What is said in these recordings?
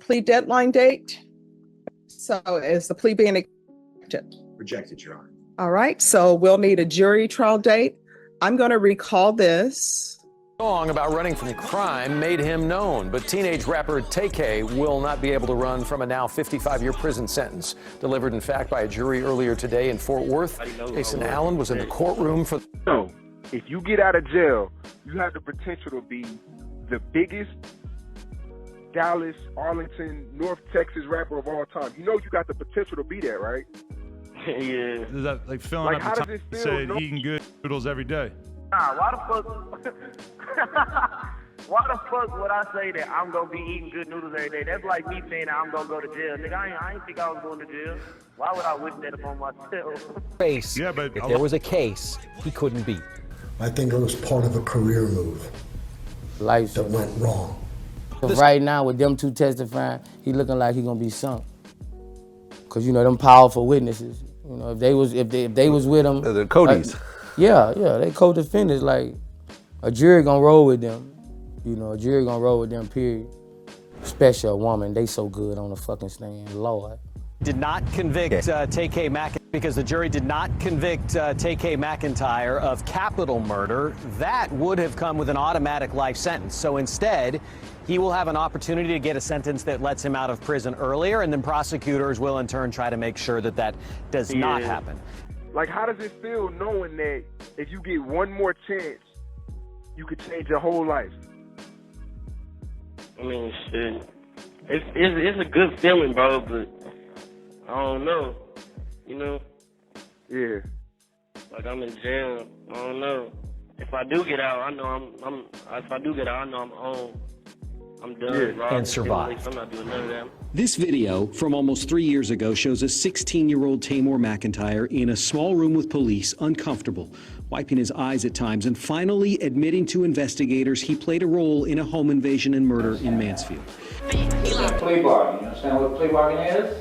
plea deadline date. So is the plea being accepted? Rejected, Your Honor. All right, so we'll need a jury trial date. I'm going to recall this. Song about running from crime made him known, but teenage rapper Tay-K will not be able to run from a now 55-year prison sentence. Delivered, in fact, by a jury earlier today in Fort Worth. Jason Allen was in the courtroom for... No, if you get out of jail, you have the potential to be the biggest Dallas, Arlington, North Texas rapper of all time. You know you got the potential to be that, right? Yeah. Is that like filling Like, how up does the it time feel? saying eating good noodles every day? Nah, why the fuck would I say that I'm gonna be eating good noodles every day? That's like me saying that I'm gonna go to jail. Nigga, I ain't think I was going to jail. Why would I wish that upon myself? face. Yeah, but if there was a case, he couldn't beat. I think it was part of a career move Life. that went wrong. Right now, with them two testifying, he looking like he gonna be sunk. Cause you know them powerful witnesses. You know, if they was with him, the Cody's. Yeah, they co-defendants. Like a jury gonna roll with them. You know, a jury gonna roll with them. Period. Especially a woman, they so good on the fucking stand, Lord. Did not convict Tay-K because the jury did not convict Tay-K McIntyre of capital murder. That would have come with an automatic life sentence. So instead, he will have an opportunity to get a sentence that lets him out of prison earlier, and then prosecutors will in turn try to make sure that that does not happen. Like, how does it feel knowing that if you get one more chance, you could change your whole life? I mean, shit. It's a good feeling, bro, but I don't know. You know? Yeah. Like, I'm in jail. I don't know. If I do get out, I know if I do get out, I know I'm home. I'm done. Yeah. And survive. I'm not doing none of that. This video from almost 3 years ago shows a 16-year-old Tamor McIntyre in a small room with police, uncomfortable, wiping his eyes at times, and finally admitting to investigators he played a role in a home invasion and murder in Mansfield. Plea bargain. You understand what a plea bargain is?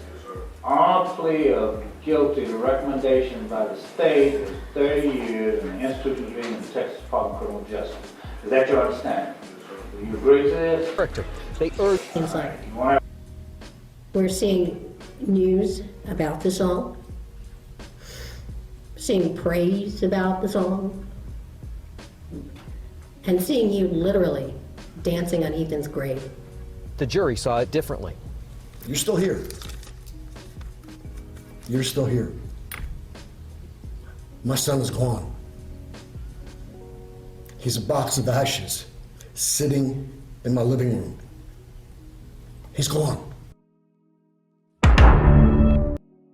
On a plea of guilty, the recommendation by the state is 30 years in the Institute of Being in the Texas Department of Criminal Justice. Is that your understanding? Do you agree to this? They urge. Seems like we're seeing news about the song, seeing praise about the song, and seeing you literally dancing on Ethan's grave. The jury saw it differently. You're still here. You're still here. My son is gone. He's a box of ashes sitting in my living room. He's gone.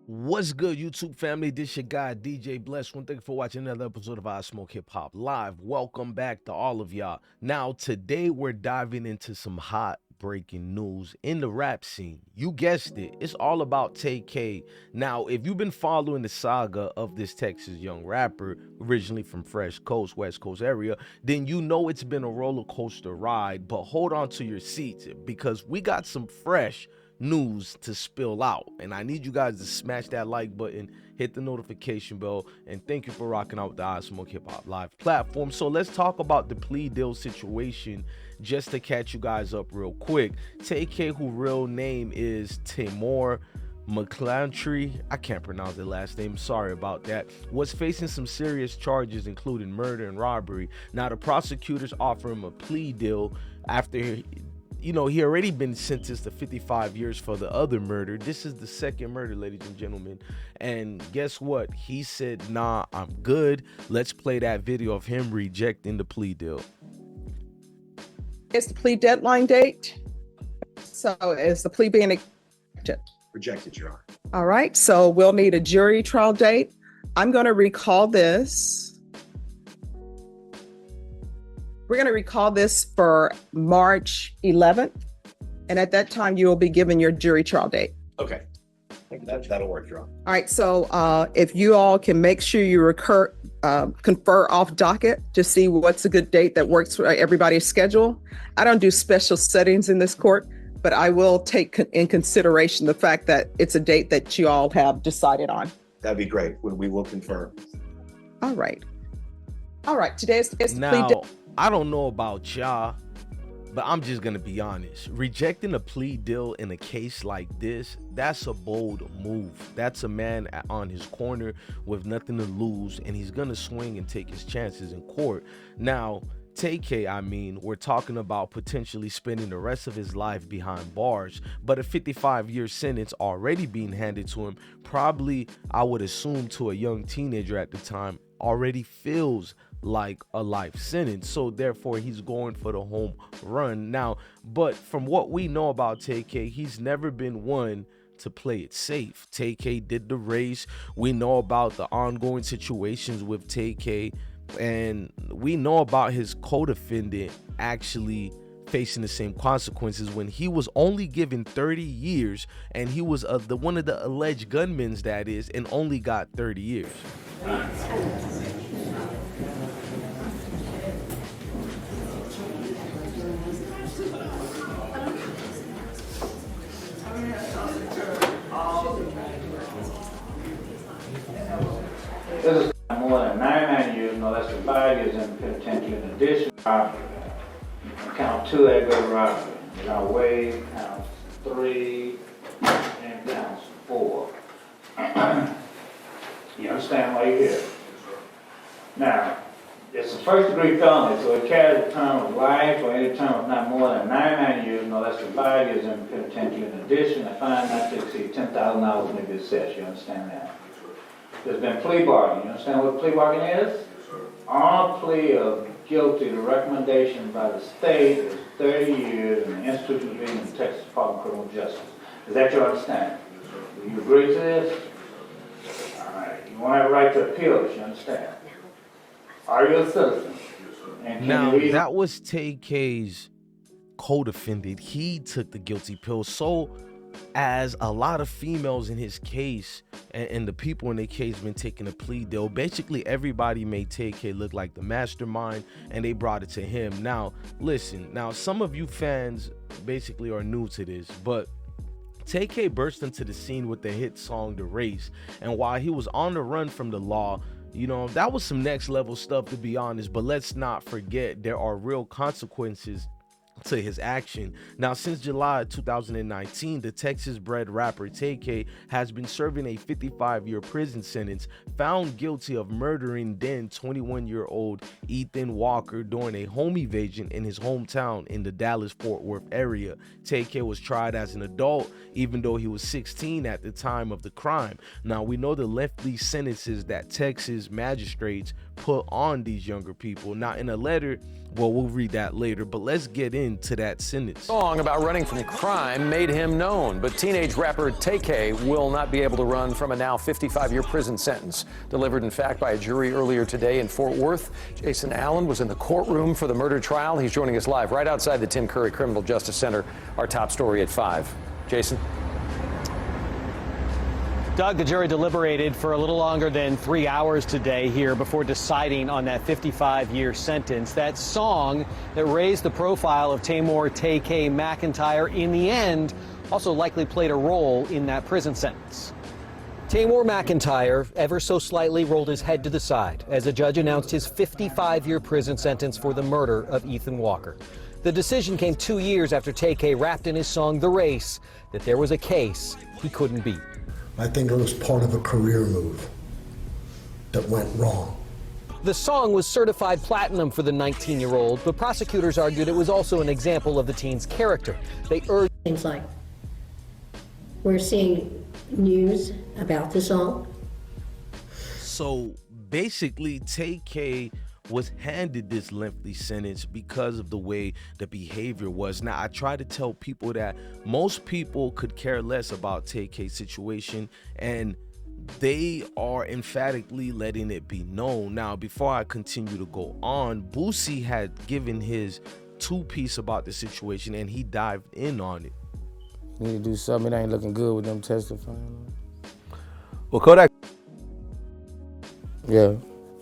What's good, YouTube family? This your guy, DJ Bless. Thank you for watching another episode of I Smoke Hip Hop Live. Welcome back to all of y'all. Now, today we're diving into some hot breaking news in the rap scene. You guessed it. It's all about Tay-K. Now, if you've been following the saga of this Texas young rapper, originally from Fresh Coast, West Coast area, then you know it's been a roller coaster ride, but hold on to your seats because we got some fresh news to spill out, and I need you guys to smash that like button, hit the notification bell, and thank you for rocking out with the I Smoke Hip Hop Live platform. So let's talk about the plea deal situation just to catch you guys up real quick. Tay-K, who real name is Tamor McClantry, I can't pronounce the last name, sorry about that, was facing some serious charges including murder and robbery. Now the prosecutors offer him a plea deal after he already been sentenced to 55 years for the other murder. This is the second murder, ladies and gentlemen. And guess what? He said, nah, I'm good. Let's play that video of him rejecting the plea deal. It's the plea deadline date. So is the plea being accepted? Rejected, Your Honor. All right, so we'll need a jury trial date. I'm going to recall this. We're going to recall this for March 11th. And at that time, you will be given your jury trial date. Okay. That'll work, Your Honor. All right, so if you all can make sure you confer off docket to see what's a good date that works for everybody's schedule. I don't do special settings in this court, but I will take in consideration the fact that it's a date that you all have decided on. That'd be great. We will confirm. All right. Today is now, I don't know about y'all, but I'm just gonna be honest. Rejecting a plea deal in a case like this, that's a bold move. That's a man on his corner with nothing to lose, and he's gonna swing and take his chances in court. Now, Tay-K, we're talking about potentially spending the rest of his life behind bars, but a 55-year sentence already being handed to him, probably, I would assume, to a young teenager at the time, already feels like a life sentence. So therefore, he's going for the home run now. But from what we know about Tay-K, he's never been one to play it safe. Tay-K did the race. We know about the ongoing situations with Tay-K, and we know about his co-defendant actually facing the same consequences when he was only given 30 years, and he was one of the alleged gunmen, that is, and only got 30 years. This is more than 99 years, no less than 5 years in the penitentiary. In addition, count 2 aggravated robbery. Count Wade, count 3, and count 4. You understand why you're here? Now, it's a first-degree felony, so it carries a term of life or any term of not more than 99 years, no less than 5 years in the penitentiary. In addition, a fine not to exceed $10,000 may be assessed. You understand that? There's been plea bargaining. You understand what plea bargaining is? On a plea of guilty, the recommendation by the state is 30 years in the Institute of the Texas Department of Criminal Justice. Is that your understanding? Do you agree to this? All right. You want to have a right to appeal this, you understand? Are you a citizen? And now, that was Tay-K's co-defendant. He took the guilty pill. So, as a lot of females in his case and the people in their case been taking a plea deal, basically everybody made Tay-K look like the mastermind, and they brought it to him. Now, listen, some of you fans basically are new to this, but Tay-K burst into the scene with the hit song The Race, and while he was on the run from the law, that was some next level stuff, to be honest. But let's not forget, there are real consequences to his action. Now, since July 2019, the Texas-bred rapper Tay-K has been serving a 55-year prison sentence, found guilty of murdering then 21-year-old Ethan Walker during a home invasion in his hometown in the Dallas-Fort Worth area. Tay-K was tried as an adult, even though he was 16 at the time of the crime. Now, we know the lengthy sentences that Texas magistrates put on these younger people. Now, in a letter, well, we'll read that later, but let's get into that sentence. Song about running from crime made him known, but teenage rapper Tay-K will not be able to run from a now 55-year prison sentence. Delivered, in fact, by a jury earlier today in Fort Worth. Jason Allen was in the courtroom for the murder trial. He's joining us live right outside the Tim Curry Criminal Justice Center. Our top story at 5. Jason? Doug, the jury deliberated for a little longer than 3 hours today here before deciding on that 55-year sentence. That song that raised the profile of Tamor Tay-K McIntyre in the end also likely played a role in that prison sentence. Tamor McIntyre ever so slightly rolled his head to the side as a judge announced his 55-year prison sentence for the murder of Ethan Walker. The decision came 2 years after Tay-K rapped in his song The Race that there was a case he couldn't beat. I think it was part of a career move that went wrong. The song was certified platinum for the 19-year-old, but prosecutors argued it was also an example of the teen's character. They urged things like, we're seeing news about the song. So basically, Tay-K was handed this lengthy sentence because of the way the behavior was. Now, I try to tell people that most people could care less about Tay-K's situation, and they are emphatically letting it be known. Now, before I continue to go on, Boosie had given his two-piece about the situation, and he dived in on it. Need to do something. It ain't looking good with them testifying. Well, Kodak. Yeah.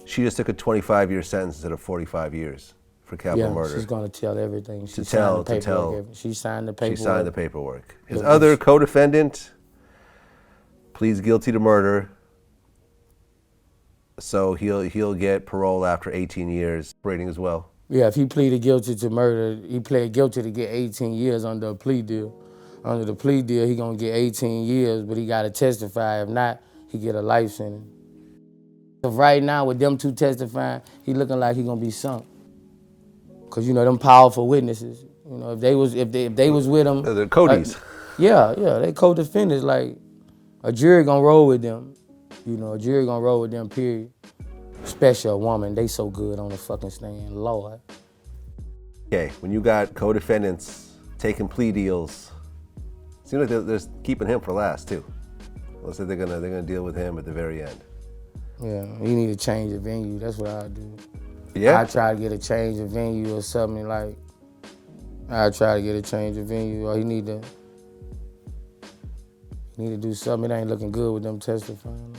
She just took a 25-year sentence instead of 45 years for capital murder. She's going to tell everything. She signed the paperwork. She signed the paperwork. She signed the paperwork. His other co-defendant pleads guilty to murder, so he'll get parole after 18 years. Rating as well. Yeah, if he pleaded guilty to murder, he pled guilty to get 18 years under a plea deal. Under the plea deal, he gonna get 18 years, but he gotta testify. If not, he get a life sentence. So right now, with them two testifying, he looking like he gonna be sunk. Cause you know them powerful witnesses. You know, if they was with him, they're Cody's. Yeah, they co-defendants. Like a jury gonna roll with them. You know, a jury gonna roll with them. Period. Especially a woman, they so good on the fucking stand, Lord. Okay, when you got co-defendants taking plea deals, it seems like they're keeping him for last too. Looks like they're gonna deal with him at the very end. Yeah, you need to change the venue. That's what I do. Yeah. I try to get a change of venue or something like. I try to get a change of venue, or he need to do something. It ain't looking good with them testifying.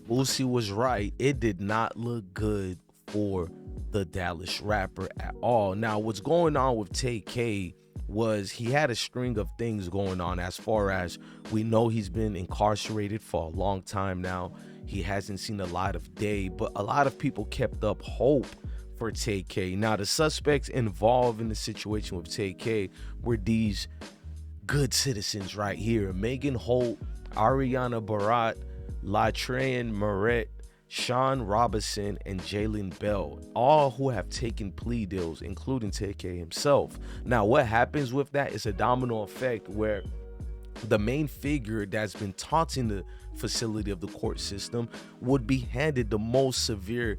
Boosie was right. It did not look good for the Dallas rapper at all. Now, what's going on with Tay-K was he had a string of things going on. As far as we know, he's been incarcerated for a long time now. He hasn't seen a lot of day, but a lot of people kept up hope for Tay-K. Now, the suspects involved in the situation with Tay-K were these good citizens right here: Megan Holt, Ariana Barat, Latrine Moret, Sean Robinson, and Jalen Bell, all who have taken plea deals, including Tay-K himself. Now, what happens with that is a domino effect where the main figure that's been taunting the facility of the court system would be handed the most severe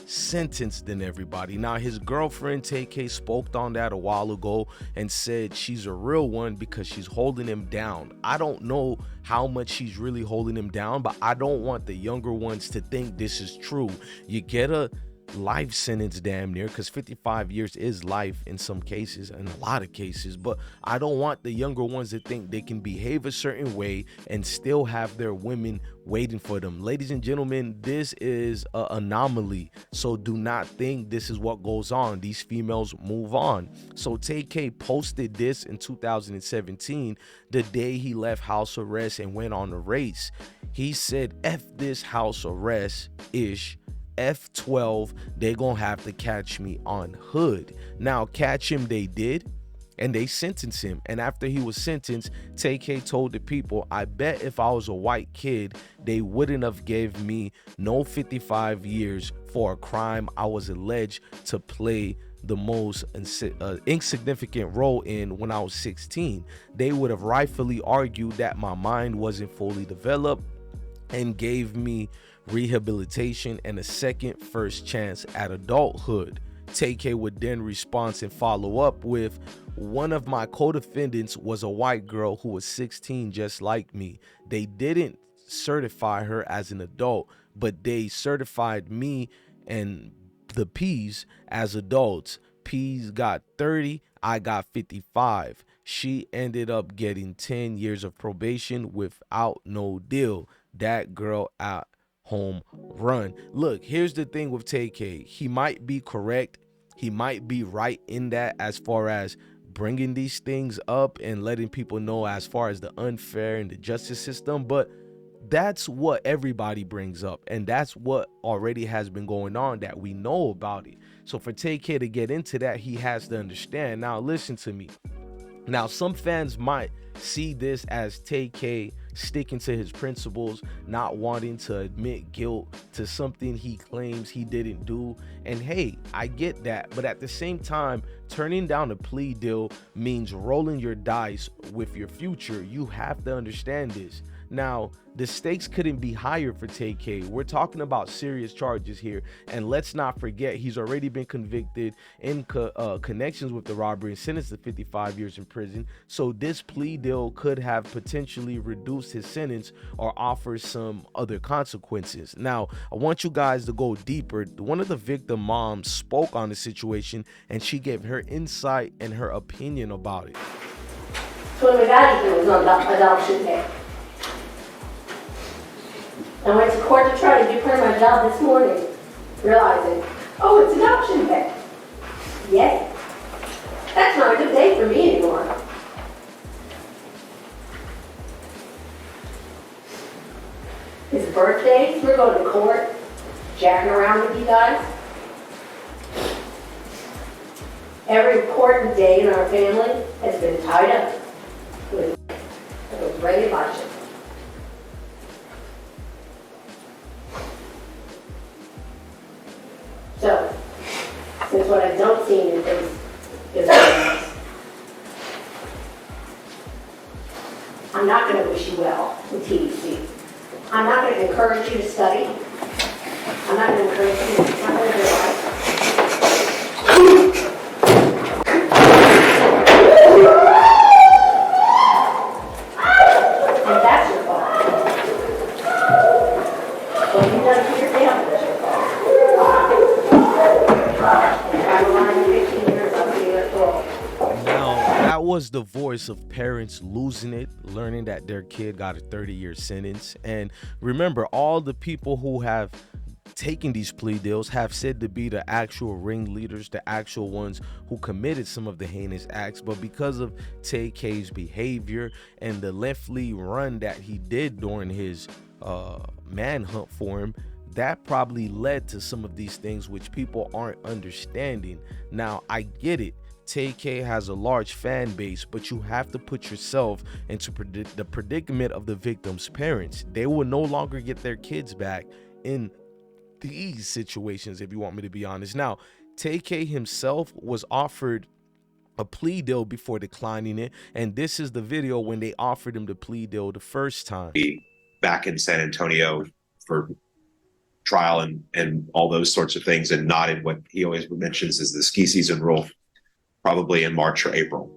sentence than everybody. Now, his girlfriend Tay-K spoke on that a while ago and said she's a real one because she's holding him down. I don't know how much she's really holding him down, but I don't want the younger ones to think this is true. You get a life sentence damn near, because 55 years is life in some cases, in a lot of cases, but I don't want the younger ones to think they can behave a certain way and still have their women waiting for them. Ladies and gentlemen, this is an anomaly, so do not think this is what goes on. These females move on. So Tay-K posted this in 2017, the day he left house arrest and went on a race. He said, F this house arrest ish, F12, they gonna have to catch me on hood. Now, catch him they did, and they sentenced him. And after he was sentenced, Tay-K told the people, I bet if I was a white kid, they wouldn't have gave me no 55 years for a crime I was alleged to play the most insignificant role in when I was 16. They would have rightfully argued that my mind wasn't fully developed and gave me rehabilitation and a second first chance at adulthood. Tay-K would then respond and follow up with, one of my co-defendants was a white girl who was 16 just like me. They didn't certify her as an adult, but they certified me and the P's as adults. P's got 30, I got 55. She ended up getting 10 years of probation without no deal. That girl out home run. Look, here's the thing with Tay-K. He might be correct. He might be right in that as far as bringing these things up and letting people know as far as the unfair in the justice system. But that's what everybody brings up. And that's what already has been going on that we know about it. So for Tay-K to get into that, he has to understand. Now, listen to me. Now, some fans might see this as Tay-K sticking to his principles, not wanting to admit guilt to something he claims he didn't do. And hey, I get that, but at the same time, turning down a plea deal means rolling your dice with your future. You have to understand this. Now, the stakes couldn't be higher for Tay-K. We're talking about serious charges here, and let's not forget he's already been convicted in connections with the robbery and sentenced to 55 years in prison. So this plea deal could have potentially reduced his sentence or offer some other consequences. Now, I want you guys to go deeper. One of the victim moms spoke on the situation, and she gave her insight and her opinion about it. So my daddy was on adoption day. I went to court to try to do part of my job this morning, realizing, oh, it's adoption day. Yay. That's not a good day for me anymore. His birthdays, we're going to court, jacking around with you guys. Every important day in our family has been tied up with those regulations. So, since what I don't see in your face is violence, I'm not going to wish you well with TDC. I'm not going to encourage you to study. I'm not going to encourage you to become a your life. And that's your fault. What you've done to your family is your fault. I'm around 15 years, I'll be your fault. Now, that was the voice of parents losing it, learning that their kid got a 30-year sentence. And remember, all the people who have taken these plea deals have said to be the actual ringleaders, the actual ones who committed some of the heinous acts. But because of Tay-K's behavior and the lengthy run that he did during his manhunt for him, that probably led to some of these things which people aren't understanding. Now, I get it. Tay-K has a large fan base, but you have to put yourself into the predicament of the victim's parents. They will no longer get their kids back in these situations, if you want me to be honest. Now, Tay-K himself was offered a plea deal before declining it, and this is the video when they offered him the plea deal the first time. Back in San Antonio for trial and all those sorts of things, and not in what he always mentions is the ski season rule, probably in March or April.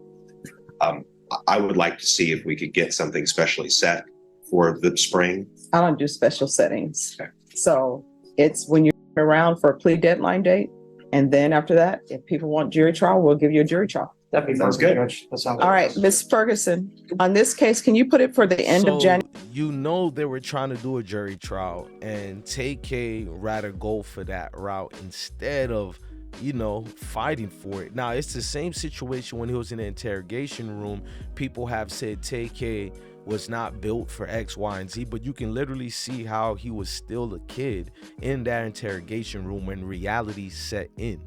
I would like to see if we could get something specially set for the spring. I don't do special settings. Okay. So it's when you're around for a plea deadline date. And then after that, if people want jury trial, we'll give you a jury trial. That sounds good. That sounds All right, Ms. Ferguson, on this case, can you put it for the end of January? You know they were trying to do a jury trial, and Tay-K rather go for that route instead of, you know, fighting for it. Now, it's the same situation when he was in the interrogation room. People have said Tay-K was not built for X, Y, and Z, but you can literally see how he was still a kid in that interrogation room when reality set in.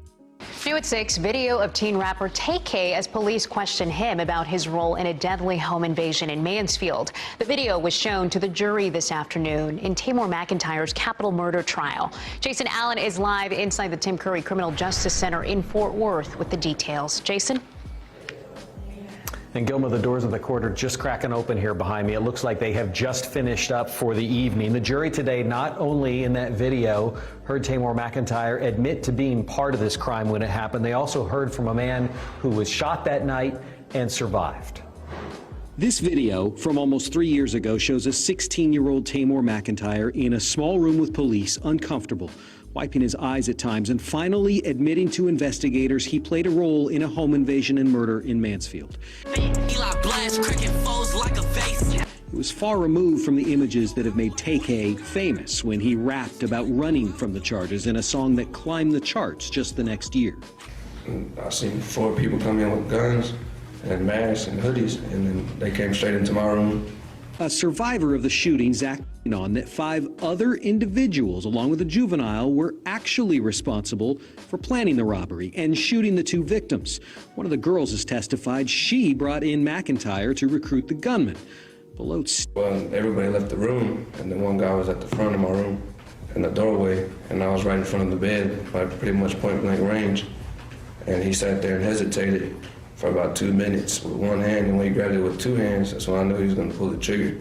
New at 6, video of teen rapper Tay-K as police question him about his role in a deadly home invasion in Mansfield. The video was shown to the jury this afternoon in Tamor McIntyre's capital murder trial. Jason Allen is live inside the Tim Curry Criminal Justice Center in Fort Worth with the details. Jason? And Gilma, the doors of the court are just cracking open here behind me. It looks like they have just finished up for the evening. The jury today, not only in that video, heard Tamor McIntyre admit to being part of this crime when it happened, they also heard from a man who was shot that night and survived. This video from almost 3 years ago shows a 16-year-old Tamor McIntyre in a small room with police, uncomfortable, wiping his eyes at times, and finally admitting to investigators he played a role in a home invasion and murder in Mansfield. He was far removed from the images that have made Tay-K famous when he rapped about running from the charges in a song that climbed the charts just the next year. I seen 4 people come in with guns and masks and hoodies, and then they came straight into my room. A survivor of the shooting, Zach, on that 5 other individuals, along with a juvenile, were actually responsible for planning the robbery and shooting the 2 victims. One of the girls has testified she brought in McIntyre to recruit the gunman. Well, everybody left the room, and then one guy was at the front of my room in the doorway, and I was right in front of the bed, like pretty much point blank range. And he sat there and hesitated for about 2 minutes with one hand, and when he grabbed it with 2 hands, that's when I knew he was going to pull the trigger.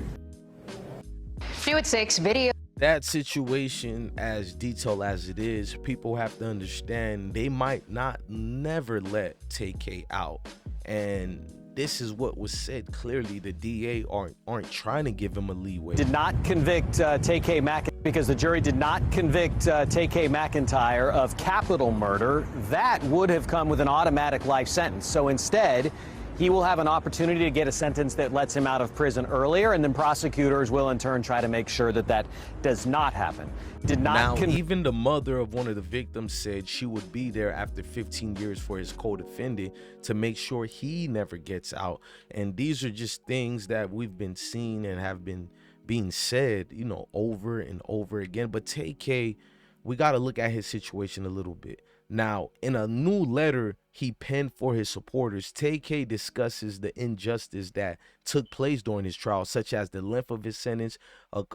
New at 6, video. That situation, as detailed as it is, people have to understand they might not never let Tay-K out. And this is what was said clearly. The DA aren't trying to give him a leeway. Did not convict Tay-K McIntyre because the jury did not convict Tay-K McIntyre of capital murder. That would have come with an automatic life sentence. So instead, he will have an opportunity to get a sentence that lets him out of prison earlier, and then prosecutors will in turn try to make sure that that does not happen. Did not. Now, even the mother of one of the victims said she would be there after 15 years for his co-defendant to make sure he never gets out. And these are just things that we've been seeing and have been being said, you know, over and over again. But Tay-K, we got to look at his situation a little bit. Now, in a new letter he penned for his supporters. Tay-K discusses the injustice that took place during his trial, such as the length of his sentence,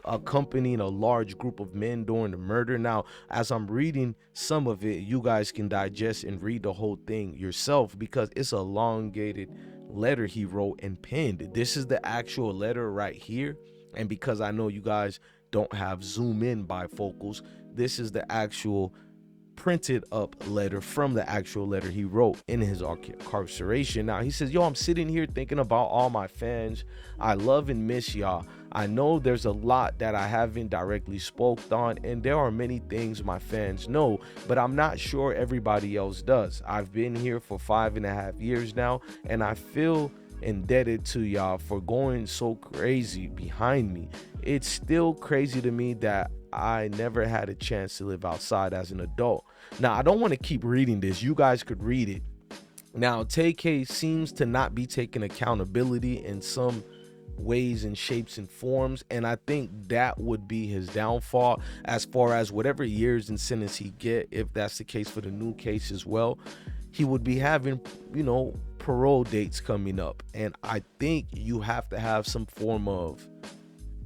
accompanying a large group of men during the murder. Now, as I'm reading some of it, you guys can digest and read the whole thing yourself, because it's a elongated letter he wrote and penned. This is the actual letter right here. And because I know you guys don't have zoom in bifocals, this is the actual printed up letter from the actual letter he wrote in his incarceration. Now he says, yo, I'm sitting here thinking about all my fans. I love and miss y'all. I know there's a lot that I haven't directly spoke on, and there are many things my fans know, but I'm not sure everybody else does. I've been here for 5.5 years now, and I feel indebted to y'all for going so crazy behind me. It's still crazy to me that I never had a chance to live outside as an adult. Now, I don't want to keep reading this. You guys could read it. Now, Tay-K seems to not be taking accountability in some ways and shapes and forms, and I think that would be his downfall as far as whatever years and sentence he get. If that's the case for the new case as well, he would be having, you know, parole dates coming up, and I think you have to have some form of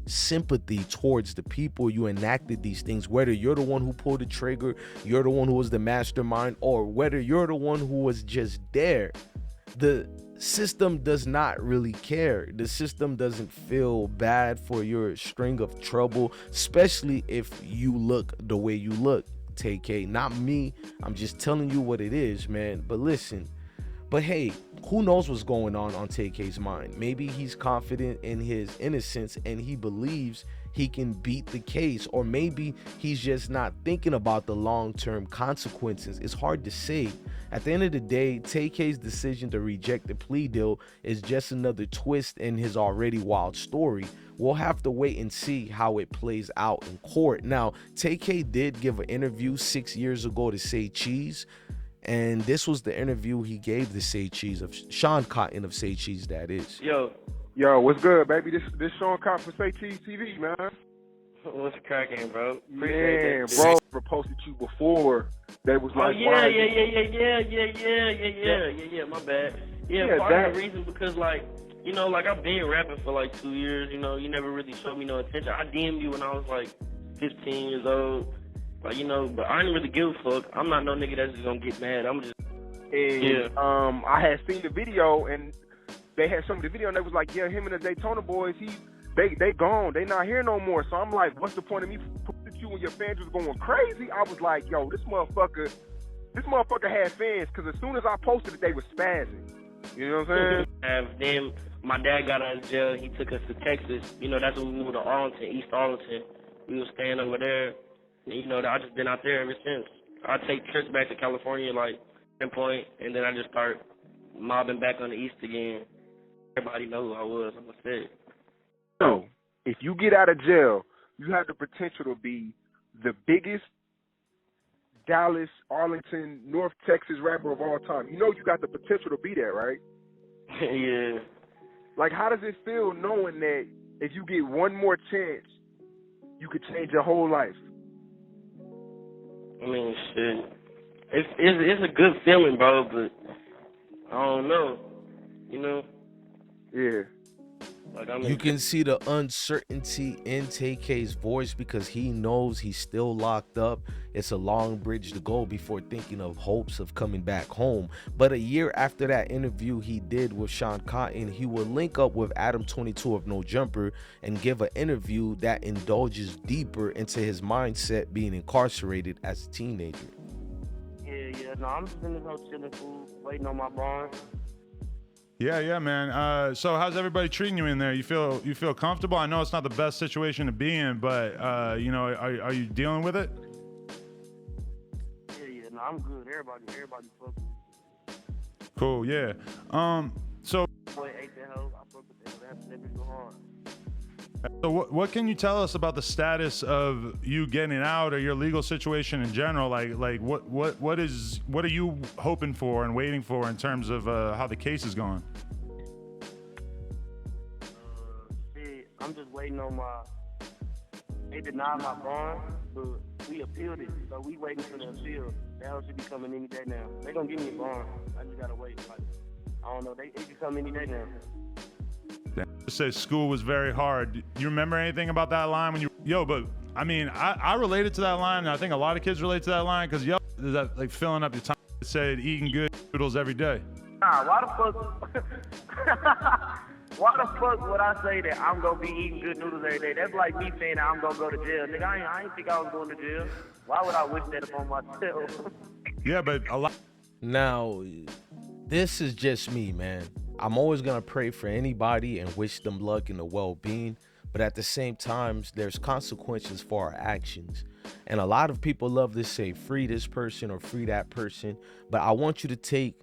sympathy towards the people you enacted these things, whether you're the one who pulled the trigger, you're the one who was the mastermind, or whether you're the one who was just there. The system does not really care. The system doesn't feel bad for your string of trouble, especially if you look the way you look, Tay-K. Not me, I'm just telling you what it is, man. But listen, but hey, who knows what's going on Tay-K's mind? Maybe he's confident in his innocence and he believes he can beat the case, or maybe he's just not thinking about the long-term consequences. It's hard to say. At the end of the day, Tay-K's decision to reject the plea deal is just another twist in his already wild story. We'll have to wait and see how it plays out in court. Now, Tay-K did give an interview 6 years ago to Say Cheese, and this was the interview he gave to Say Cheese, of Sean Cotton of Say Cheese, that is. Yo, what's good, baby? This Sean Cotton for Say Cheese TV, man. What's cracking, bro? Man, bro, I posted you before. They was like, yeah, my bad. Part of the reason, because, like, you know, like, I've been rapping for like 2 years, you know, you never really showed me no attention. I DM'd you when I was like 15 years old. Like, you know, but I didn't really give a fuck. I'm not no nigga that's just gonna get mad. I'm just I had seen the video, and they had some of the video, and they was like, yeah, him and the Daytona boys, they gone. They not here no more. So I'm like, what's the point of me putting you and your fans was going crazy? I was like, yo, this motherfucker had fans, because as soon as I posted it, they was spazzing. You know what I'm saying? Then my dad got out of jail. He took us to Texas. You know, that's when we moved to Arlington, East Arlington. We was staying over there. You know, I just been out there ever since. I take trips back to California, like, point, and then I just start mobbing back on the East again. Everybody know who I was. I'm a fit. So, if you get out of jail, you have the potential to be the biggest Dallas, Arlington, North Texas rapper of all time. You know you got the potential to be that, right? Yeah. Like, how does it feel knowing that if you get one more chance, you could change your whole life? I mean, shit. It's a good feeling, bro, but I don't know. You know? Yeah. Like, I mean, you can see the uncertainty in Tay-K's voice, because he knows he's still locked up. It's a long bridge to go before thinking of hopes of coming back home. But a year after that interview he did with Sean Cotton, he will link up with Adam 22 of No Jumper and give an interview that indulges deeper into his mindset being incarcerated as a teenager. Yeah. No, I'm just in this house chilling, food, waiting on my bond. Yeah, man. So how's everybody treating you in there? You feel comfortable? I know it's not the best situation to be in, but you know, are you dealing with it? Yeah. No, I'm good. Everybody fucking. Cool. Yeah. So. Boy, ate the hell. I fuck with that. That nigga go hard. So what can you tell us about the status of you getting out, or your legal situation in general? Like what are you hoping for and waiting for in terms of how the case is going? I'm just waiting on they denied my bond, but we appealed it, so we waiting for the appeal. That should be coming any day now. They gonna give me a bond. I just gotta wait. Like, I don't know. It can come any day now. It says school was very hard. You remember anything about that line when you? Yo, but I mean, I related to that line, and I think a lot of kids relate to that line because yo, is that like filling up your time? It said eating good noodles every day. Nah, why the fuck? Why the fuck would I say that I'm gonna be eating good noodles every day? That's like me saying that I'm gonna go to jail. Nigga, I ain't think I was going to jail. Why would I wish that upon myself? Yeah, but a lot. Now, this is just me, man. I'm always gonna pray for anybody and wish them luck and the well-being, but at the same time, there's consequences for our actions. And a lot of people love to say free this person or free that person, but I want you to take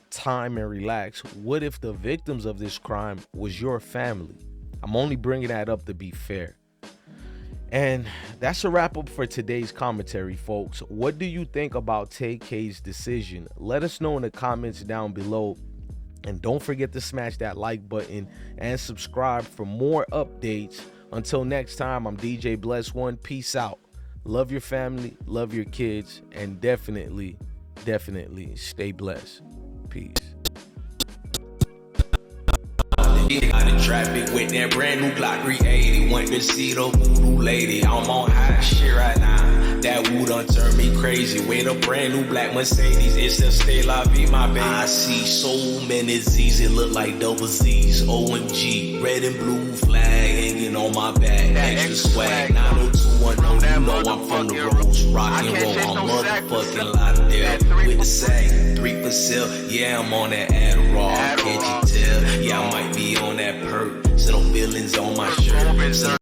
time and relax. What if the victims of this crime was your family? I'm only bringing that up to be fair. And that's a wrap up for today's commentary, folks. What do you think about Tay-K's decision? Let us know in the comments down below. And don't forget to smash that like button and subscribe for more updates. Until next time, I'm DJ Bless One. Peace out. Love your family, love your kids, and definitely stay blessed. Peace. Out in traffic with that brand new Glock 380. Want to see the voodoo lady. I'm on high shit right now. That woo done turned me crazy. With a brand new black Mercedes. It's a stay la vie, my baby. I see so many Z's. It look like double Z's. OMG. Red and blue flag hanging on my back. Extra swag. 90210. You know I'm from the roads. Rock and roll. I'm motherfucking Lauderdale. With the sack. 3 for sale. Yeah, I'm on that Adderall. Can't you tell? Yeah, I might be on that perk. Send no feelings on my shirt.